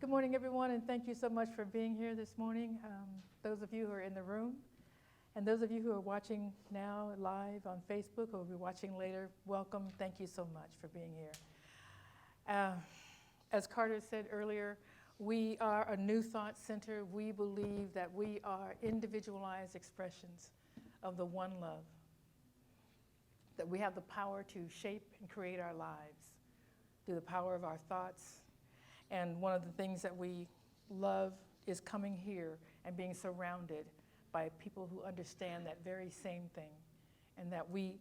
Good morning, everyone, and thank you so much for being here this morning. Those of you who are in the room, and those of you who are watching now live on Facebook or will be watching later, welcome. Thank you so much for being here. As Carter said earlier, we are a New Thought Center. We believe that we are individualized expressions of the one love, that we have the power to shape and create our lives through the power of our thoughts. And one of the things that we love is coming here and being surrounded by people who understand that very same thing. And that we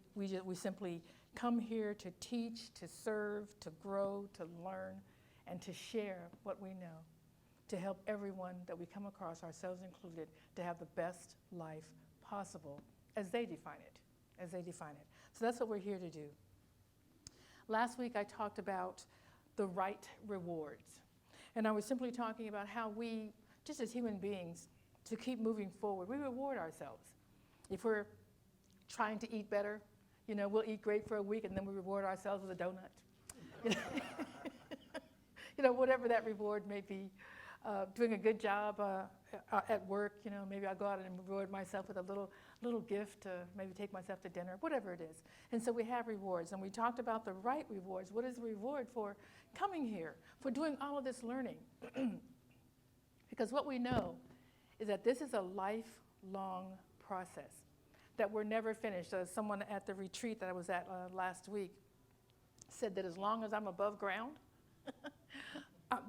simply come here to teach, to serve, to grow, to learn, and to share what we know, to help everyone that we come across, ourselves included, to have the best life possible as they define it, So that's what we're here to do. Last week I talked about the right rewards. And I was simply talking about how we, just as human beings, to keep moving forward, we reward ourselves. If we're trying to eat better, we'll eat great for a week and then we reward ourselves with a donut. Whatever that reward may be. Doing a good job at work, maybe I'll go out and reward myself with a little gift to maybe take myself to dinner, whatever it is. And so we have rewards, and we talked about the right rewards. What is the reward for coming here, for doing all of this learning? Because what we know is that this is a lifelong process, that we're never finished. Someone at the retreat that I was at last week said that as long as I'm above ground,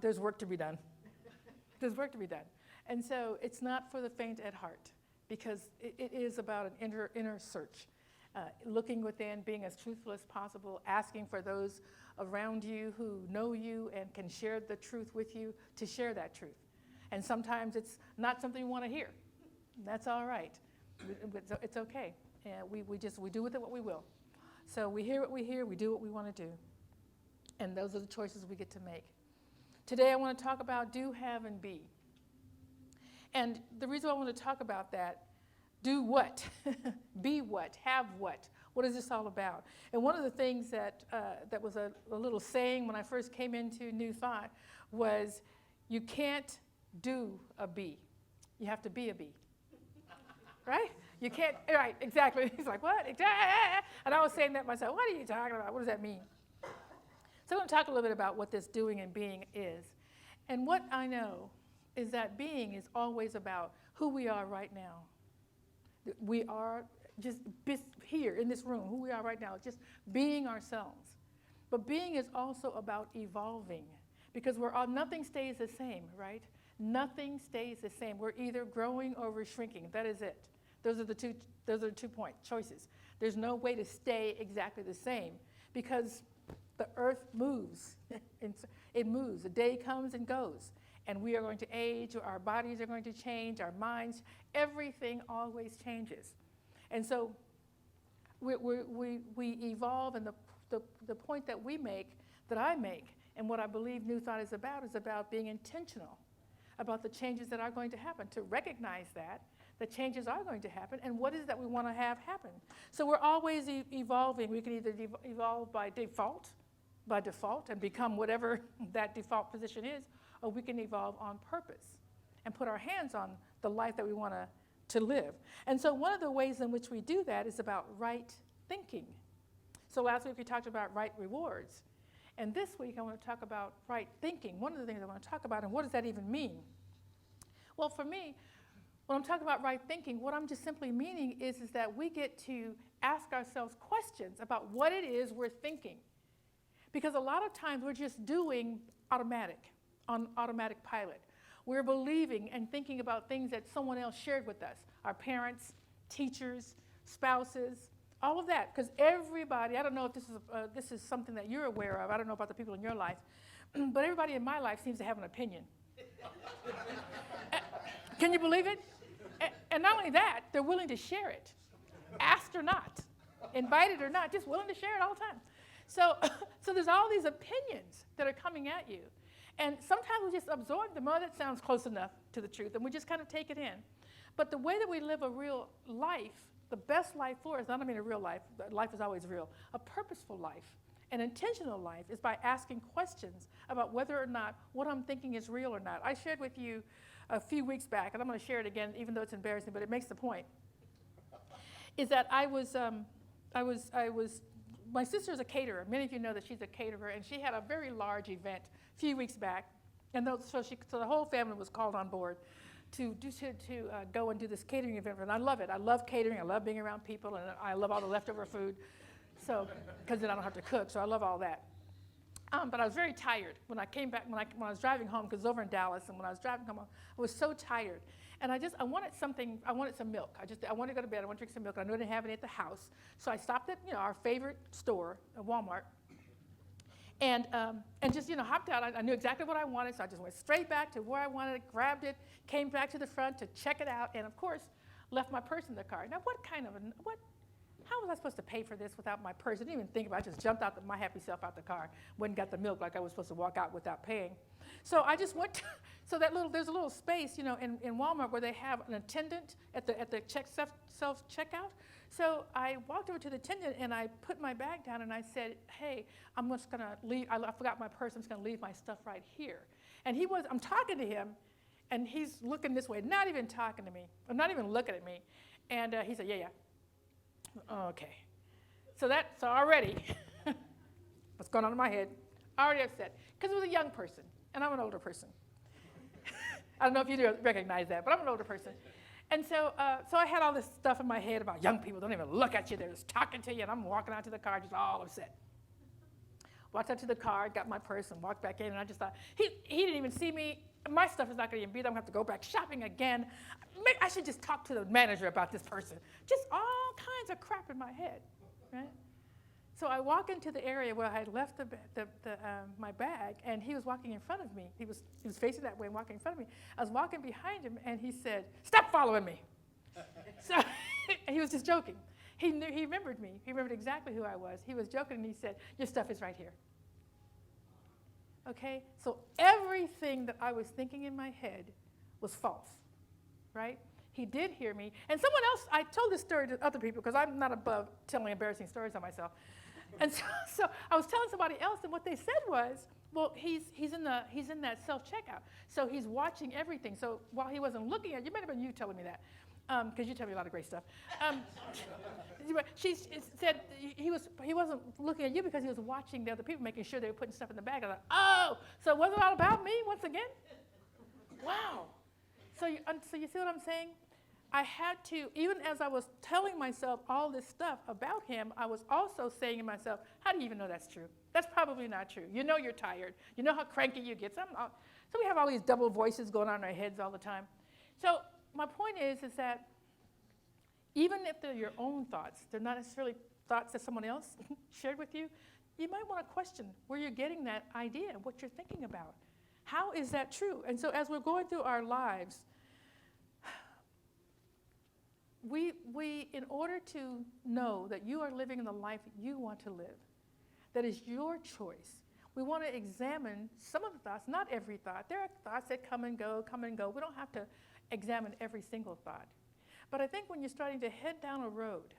there's work to be done. There's work to be done. And so it's not for the faint at heart, because it is about an inner search, looking within, being as truthful as possible, asking for those around you who know you and can share the truth with you to share that truth. And sometimes it's not something you want to hear. That's all right. It's okay. We do with it what we will. So we hear what we hear, we do what we want to do. And those are the choices we get to make. Today I want to talk about do, have, and be. And the reason I want to talk about that, do what, be what, have what? What is this all about? And one of the things that was a little saying when I first came into New Thought was, you can't do a bee. You have to be a bee. Right? You can't, right, exactly. He's like, what? And I was saying that myself, what are you talking about? What does that mean? So I'm going to talk a little bit about what this doing and being is. And what I know is that being is always about who we are right now. We are just here in this room, who we are right now, just being ourselves. But being is also about evolving, because nothing stays the same, right? Nothing stays the same. We're either growing or we're shrinking. That is it. Those are the 2 point choices. There's no way to stay exactly the same, because the earth moves. It moves. The day comes and goes. And we are going to age, our bodies are going to change, our minds, everything always changes. And so we evolve, and the point that we make, that I make, and what I believe New Thought is about being intentional about the changes that are going to happen, to recognize that the changes are going to happen, and what is it that we want to have happen. So we're always evolving. We can either evolve by default, and become whatever that default position is, or we can evolve on purpose and put our hands on the life that we want to live. And so one of the ways in which we do that is about right thinking. So last week we talked about right rewards. And this week I want to talk about right thinking. One of the things I want to talk about, and what does that even mean? Well, for me, when I'm talking about right thinking, what I'm just simply meaning is that we get to ask ourselves questions about what it is we're thinking. Because a lot of times we're just doing on automatic pilot. We're believing and thinking about things that someone else shared with us, our parents, teachers, spouses, all of that. Because everybody, I don't know if this is something that you're aware of, I don't know about the people in your life, but everybody in my life seems to have an opinion. Can you believe it? And not only that, they're willing to share it, asked or not, invited or not, just willing to share it all the time. So there's all these opinions that are coming at you. And sometimes we just absorb them. Oh, that sounds close enough to the truth. And we just kind of take it in. But the way that we live a real life, the best life for us, I don't mean a real life. Life is always real. A purposeful life An intentional life is by asking questions about whether or not what I'm thinking is real or not. I shared with you a few weeks back, and I'm going to share it again, even though it's embarrassing, but it makes the point, is that my sister's a caterer. Many of you know that she's a caterer, and she had a very large event a few weeks back, and so the whole family was called on board to go and do this catering event. And I love it. I love catering. I love being around people, and I love all the leftover food. So, because then I don't have to cook, so I love all that. But I was very tired when I came back, when I was driving home, because it was over in Dallas, and when I was driving home, I was so tired. And I wanted some milk. I wanted to go to bed, I wanted to drink some milk, and I knew I didn't have any at the house. So I stopped at, our favorite store, Walmart, and just, hopped out. I knew exactly what I wanted, so I just went straight back to where I wanted it, grabbed it, came back to the front to check it out, and of course, left my purse in the car. Now, how was I supposed to pay for this without my purse? I didn't even think about it. I just jumped out, my happy self out the car, went and got the milk like I was supposed to walk out without paying. So I just went there's a little space, in Walmart where they have an attendant at the self-checkout. So I walked over to the attendant and I put my bag down and I said, hey, I'm just going to leave. I forgot my purse. I'm just going to leave my stuff right here. And I'm talking to him, and he's looking this way, not even talking to me, or not even looking at me. And he said, yeah. Okay. So already, what's going on in my head, already upset. Because it was a young person, and I'm an older person. I don't know if you do recognize that, but I'm an older person. And so I had all this stuff in my head about young people don't even look at you, they're just talking to you, and I'm walking out to the car just all upset. Walked out to the car, got my purse, and walked back in, and I just thought, he didn't even see me. My stuff is not going to even be there. I'm going to have to go back shopping again. Maybe I should just talk to the manager about this person. Just all kinds of crap in my head, right? So I walk into the area where I had left my bag, and he was walking in front of me. He was facing that way and walking in front of me. I was walking behind him, and he said, "Stop following me." So he was just joking. He remembered me. He remembered exactly who I was. He was joking, and he said, "Your stuff is right here." Okay? So everything that I was thinking in my head was false, right? He did hear me. And someone else, I told this story to other people because I'm not above telling embarrassing stories on myself. And so I was telling somebody else, and what they said was, well, he's in that self-checkout. So he's watching everything. So while he wasn't looking at you, might have been you telling me that, because you tell me a lot of great stuff. She said he wasn't looking at you because he was watching the other people, making sure they were putting stuff in the bag. I thought, oh, so it wasn't all about me once again? Wow. So you see what I'm saying? I had to, even as I was telling myself all this stuff about him, I was also saying to myself, how do you even know that's true? That's probably not true. You know you're tired. You know how cranky you get. So we have all these double voices going on in our heads all the time. So my point is that even if they're your own thoughts, they're not necessarily thoughts that someone else shared with you, you might want to question where you're getting that idea, what you're thinking about. How is that true? And so as we're going through our lives, we in order to know that you are living in the life you want to live, that is your choice, we want to examine some of the thoughts, not every thought. There are thoughts that come and go. We don't have to examine every single thought. But I think when you're starting to head down a road,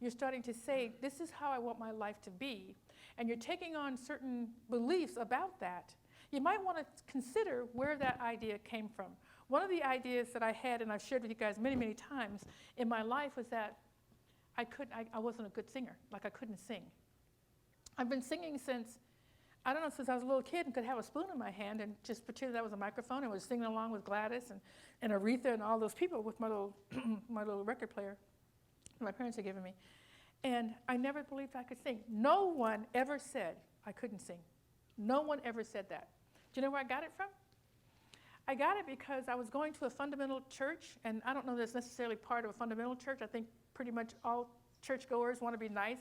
you're starting to say, this is how I want my life to be, and you're taking on certain beliefs about that, you might want to consider where that idea came from. One of the ideas that I had, and I've shared with you guys many, many times in my life, was that I wasn't a good singer. Like I couldn't sing. I've been singing since I was a little kid and could have a spoon in my hand and just pretend that was a microphone and was singing along with Gladys and Aretha and all those people with my little my little record player my parents had given me. And I never believed I could sing. No one ever said I couldn't sing. No one ever said that. Do you know where I got it from? I got it because I was going to a fundamental church, and I don't know that it's necessarily part of a fundamental church. I think pretty much all churchgoers want to be nice.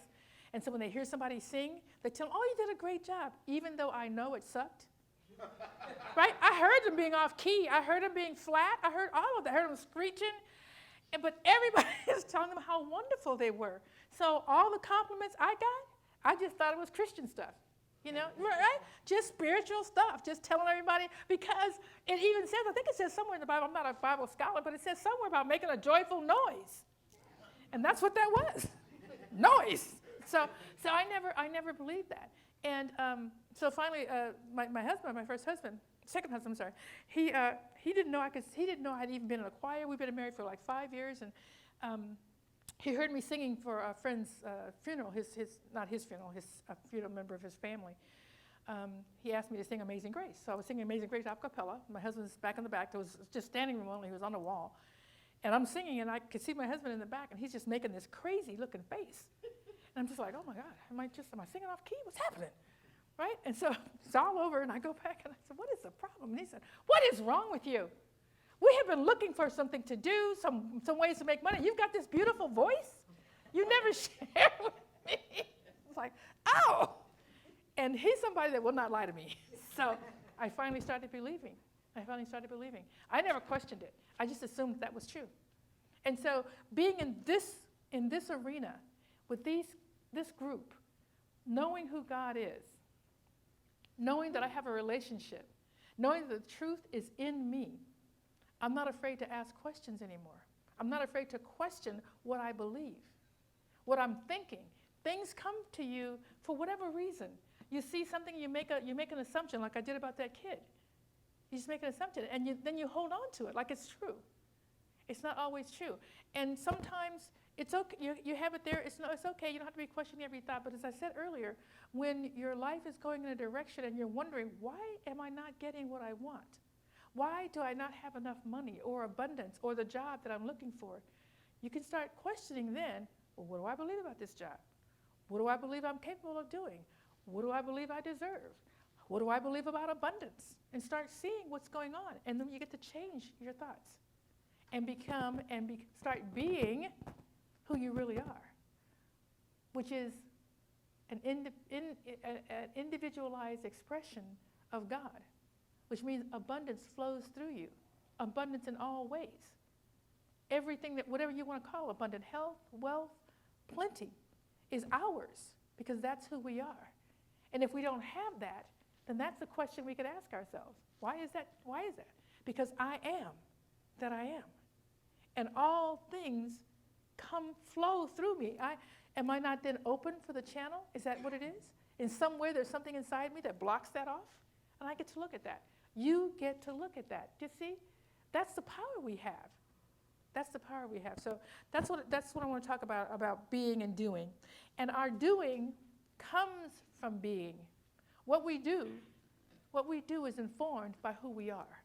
And so when they hear somebody sing, they tell them, oh, you did a great job, even though I know it sucked. Right? I heard them being off key. I heard them being flat. I heard all of that. I heard them screeching. But everybody is telling them how wonderful they were. So all the compliments I got, I just thought it was Christian stuff. You know, right? Just spiritual stuff, just telling everybody, because it even says, I think it says somewhere in the Bible, I'm not a Bible scholar, but it says somewhere about making a joyful noise. And that's what that was, noise. So I never believed that. And so finally, my husband, my first husband, second husband, I'm sorry, he didn't know I'd even been in a choir. We've been married for like 5 years, and he heard me singing for a friend's funeral, not his funeral, a funeral member of his family. He asked me to sing Amazing Grace. So I was singing Amazing Grace a cappella. My husband's back in the back. There was just standing room only. He was on the wall. And I'm singing, and I could see my husband in the back, and he's just making this crazy-looking face. And I'm just like, oh, my God, am I singing off key? What's happening? Right? And so it's all over, and I go back, and I said, what is the problem? And he said, what is wrong with you? We have been looking for something to do, some ways to make money. You've got this beautiful voice. You never share with me. It's like, oh. And he's somebody that will not lie to me. So I finally started believing. I never questioned it. I just assumed that was true. And so being in this arena with this group, knowing who God is, knowing that I have a relationship, knowing that the truth is in me, I'm not afraid to ask questions anymore. I'm not afraid to question what I believe, what I'm thinking. Things come to you for whatever reason. You see something, you make an assumption, like I did about that kid. You just make an assumption, and then you hold on to it like it's true. It's not always true. And sometimes it's okay. You have it there. It's okay. You don't have to be questioning every thought. But as I said earlier, when your life is going in a direction and you're wondering, why am I not getting what I want? Why do I not have enough money or abundance or the job that I'm looking for? You can start questioning then, well, what do I believe about this job? What do I believe I'm capable of doing? What do I believe I deserve? What do I believe about abundance? And start seeing what's going on. And then you get to change your thoughts and start being who you really are, which is an individualized expression of God, which means abundance flows through you, abundance in all ways. Everything whatever you want to call abundant, health, wealth, plenty, is ours because that's who we are. And if we don't have that, then that's the question we could ask ourselves. Why is that? Because I am that I am. And all things flow through me. Am I not then open for the channel? Is that what it is? In some way, there's something inside me that blocks that off, and I get to look at that. You get to look at that. Do you see? That's the power we have. That's the power we have. So that's what I want to talk about being and doing. And our doing comes from being. What we do is informed by who we are.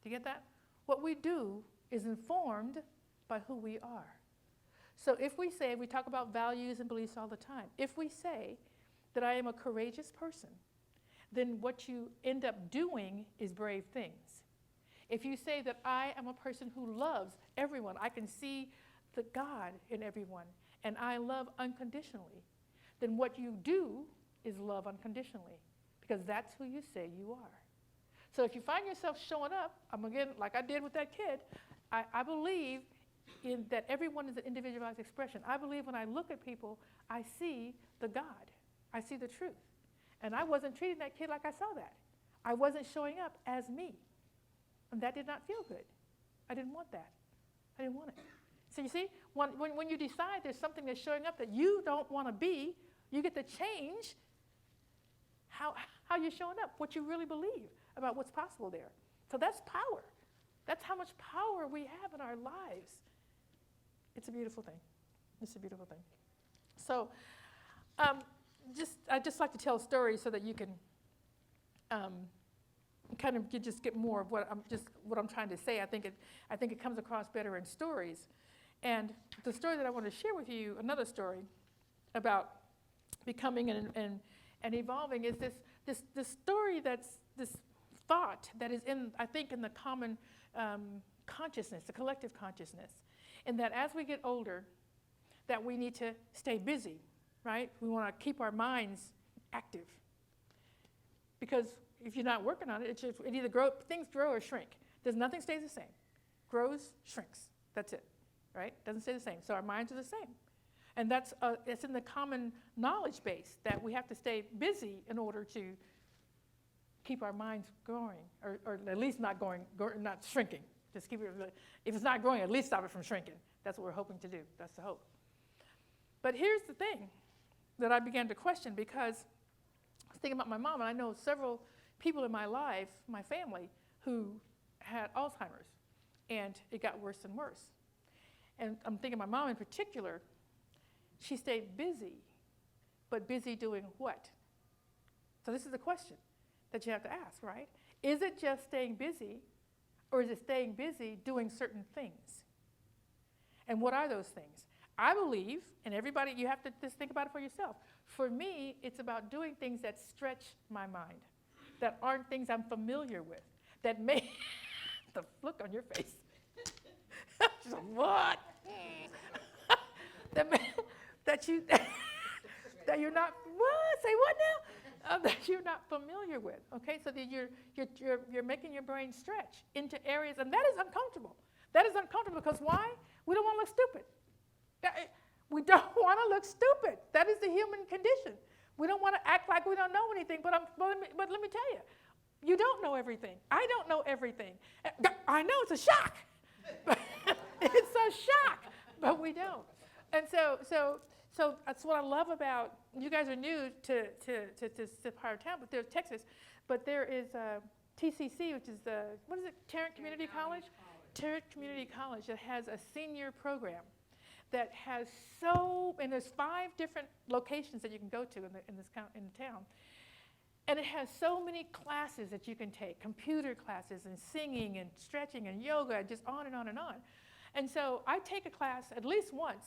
Do you get that? What we do is informed by who we are. So if we talk about values and beliefs all the time. If we say that I am a courageous person, then what you end up doing is brave things. If you say that I am a person who loves everyone, I can see the God in everyone, and I love unconditionally, then what you do is love unconditionally, because that's who you say you are. So if you find yourself showing up, again, like I did with that kid, I believe in that everyone is an individualized expression. I believe when I look at people, I see the God. I see the truth. And I wasn't treating that kid like I saw that. I wasn't showing up as me. And that did not feel good. I didn't want that. I didn't want it. So you see, when you decide there's something that's showing up that you don't want to be, you get to change how you're showing up, what you really believe about what's possible there. So that's power. That's how much power we have in our lives. It's a beautiful thing. It's a beautiful thing. So I just like to tell stories so that you can kind of just get more of what I'm trying to say. I think it comes across better in stories. And the story that I want to share with you, another story about becoming and evolving, is this story that's this thought that is in the common consciousness, the collective consciousness, and that as we get older, that we need to stay busy, right? We want to keep our minds active, because if you're not working on it, it either things grow or shrink. Nothing stays the same. Grows, shrinks. That's it, right? Doesn't stay the same. So our minds are the same. And it's in the common knowledge base that we have to stay busy in order to keep our minds growing, or at least not shrinking. Just keep it. If it's not growing, at least stop it from shrinking. That's what we're hoping to do. That's the hope. But here's the thing that I began to question, because was thinking about my mom, and I know several people in my life, my family, who had Alzheimer's, and it got worse and worse. And I'm thinking my mom in particular, she stayed busy, but busy doing what? So this is a question that you have to ask, right? Is it just staying busy, or is it staying busy doing certain things? And what are those things? I believe, and everybody, you have to just think about it for yourself. For me, it's about doing things that stretch my mind, that aren't things I'm familiar with, that may, the look on your face. What? that you're not, what? Say what now? That you're not familiar with, okay? So that you're making your brain stretch into areas, and that is uncomfortable. That is uncomfortable because why? We don't want to look stupid. We don't want to look stupid. That is the human condition. We don't want to act like we don't know anything, but let me tell you, you don't know everything. I don't know everything. I know it's a shock. It's a shock, but we don't. And so that's what I love about, you guys are new to our town, but there's Texas, but there is TCC, which is the, what is it, Tarrant Community College? Tarrant Community College that has a senior program that has and there's 5 different locations that you can go to in the town. And it has so many classes that you can take, computer classes and singing and stretching and yoga, and just on and on and on. And so I take a class at least one,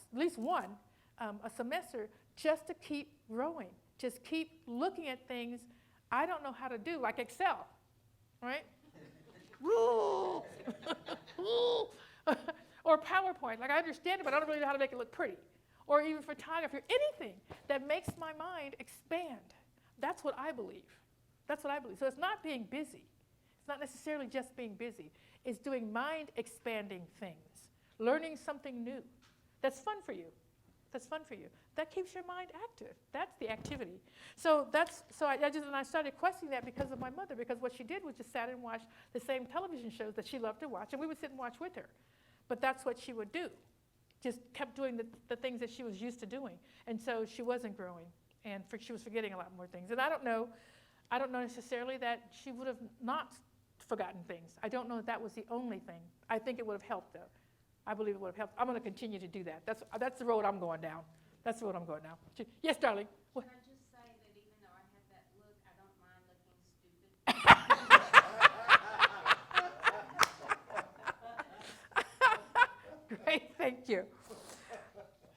a semester, just to keep growing, just keep looking at things I don't know how to do, like Excel, right? Or PowerPoint, like I understand it, but I don't really know how to make it look pretty. Or even photography, or anything that makes my mind expand. That's what I believe. That's what I believe. So it's not being busy. It's not necessarily just being busy. It's doing mind-expanding things, learning something new. That's fun for you. That's fun for you. That keeps your mind active. That's the activity. So I started questioning that because of my mother, because what she did was just sat and watch the same television shows that she loved to watch, and we would sit and watch with her. But that's what she would do. Just kept doing the things that she was used to doing. And so she wasn't growing, and she was forgetting a lot more things. And I don't know necessarily that she would have not forgotten things. I don't know that was the only thing. I think it would have helped, though. I believe it would have helped. I'm going to continue to do that. That's the road I'm going down. That's the road I'm going down. Yes, darling. What? Can I just say that even though I have that look, I don't mind looking stupid. Great, thank you.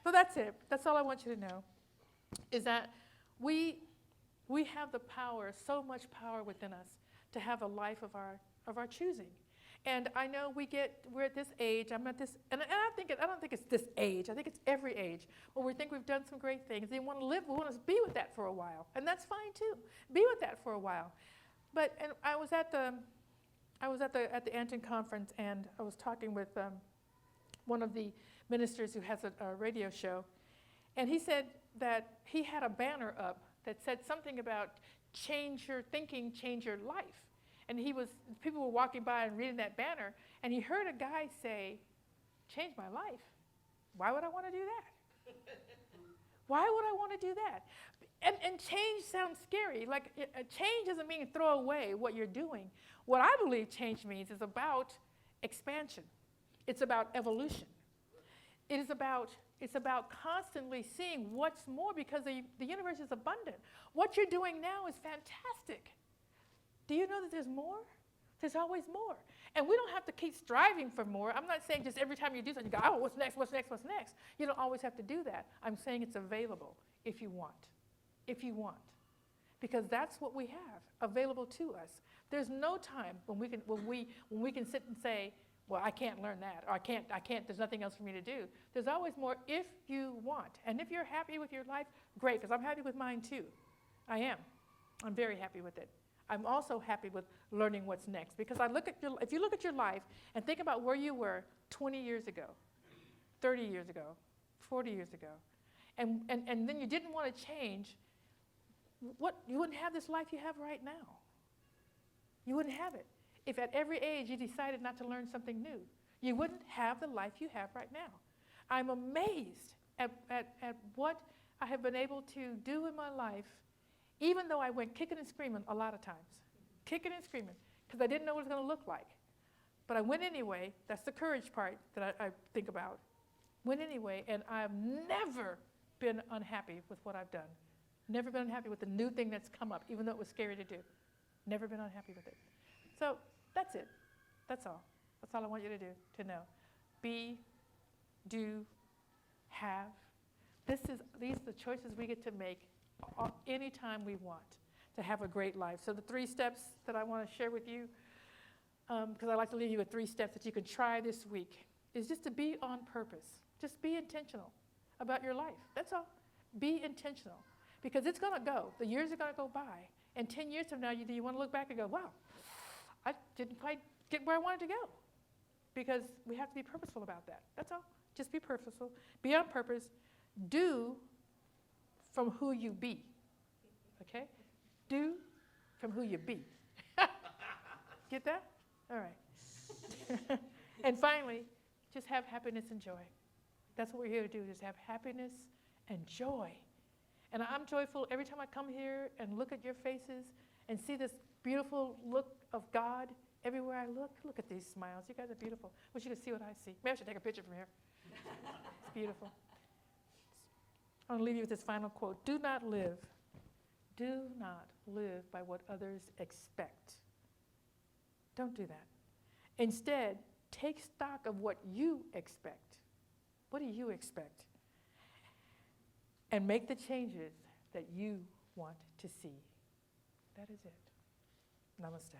So that's it. That's all I want you to know, is that we have the power, so much power within us, to have a life of our choosing. And I know we're at this age, I'm at this, and I don't think it's this age, I think it's every age, where we think we've done some great things. We want to be with that for a while, and that's fine too. Be with that for a while. And I was at the Anton conference, and I was talking with one of the ministers who has a radio show, and he said that he had a banner up that said something about change your thinking, change your life. And people were walking by and reading that banner, and he heard a guy say, change my life. Why would I want to do that? Why would I want to do that? And change sounds scary. Like, change doesn't mean throw away what you're doing. What I believe change means is about expansion. It's about evolution. It's about constantly seeing what's more, because the universe is abundant. What you're doing now is fantastic. Do you know that there's more? There's always more. And we don't have to keep striving for more. I'm not saying just every time you do something, you go, oh, what's next, what's next, what's next? You don't always have to do that. I'm saying it's available if you want. If you want. Because that's what we have available to us. There's no time when we can sit and say, well, I can't learn that, or I can't, there's nothing else for me to do. There's always more if you want. And if you're happy with your life, great, because I'm happy with mine too. I am. I'm very happy with it. I'm also happy with learning what's next, because if you look at your life and think about where you were 20 years ago, 30 years ago, 40 years ago, and then you didn't want to change, you wouldn't have this life you have right now. You wouldn't have it. If at every age you decided not to learn something new, you wouldn't have the life you have right now. I'm amazed at what I have been able to do in my life even though I went kicking and screaming a lot of times, kicking and screaming, because I didn't know what it was going to look like. But I went anyway. That's the courage part that I think about. Went anyway, and I've never been unhappy with what I've done. Never been unhappy with the new thing that's come up, even though it was scary to do. Never been unhappy with it. So that's it. That's all. That's all I want you to do, to know. Be, do, have. These are the choices we get to make anytime we want to have a great life. So the 3 steps that I want to share with you, because I like to leave you with 3 steps that you can try this week, is just to be on purpose. Just be intentional about your life. That's all. Be intentional. Because it's going to go. The years are going to go by. And 10 years from now, you want to look back and go, wow, I didn't quite get where I wanted to go. Because we have to be purposeful about that. That's all. Just be purposeful. Be on purpose. Do from who you be. Okay? Do from who you be. Get that? All right. And finally, just have happiness and joy. That's what we're here to do, just have happiness and joy. And I'm joyful every time I come here and look at your faces and see this beautiful look of God everywhere I look. Look at these smiles. You guys are beautiful. Wish you could see what I see. Maybe I should take a picture from here. It's beautiful. I want to leave you with this final quote. Do not live by what others expect. Don't do that. Instead, take stock of what you expect. What do you expect? And make the changes that you want to see. That is it. Namaste.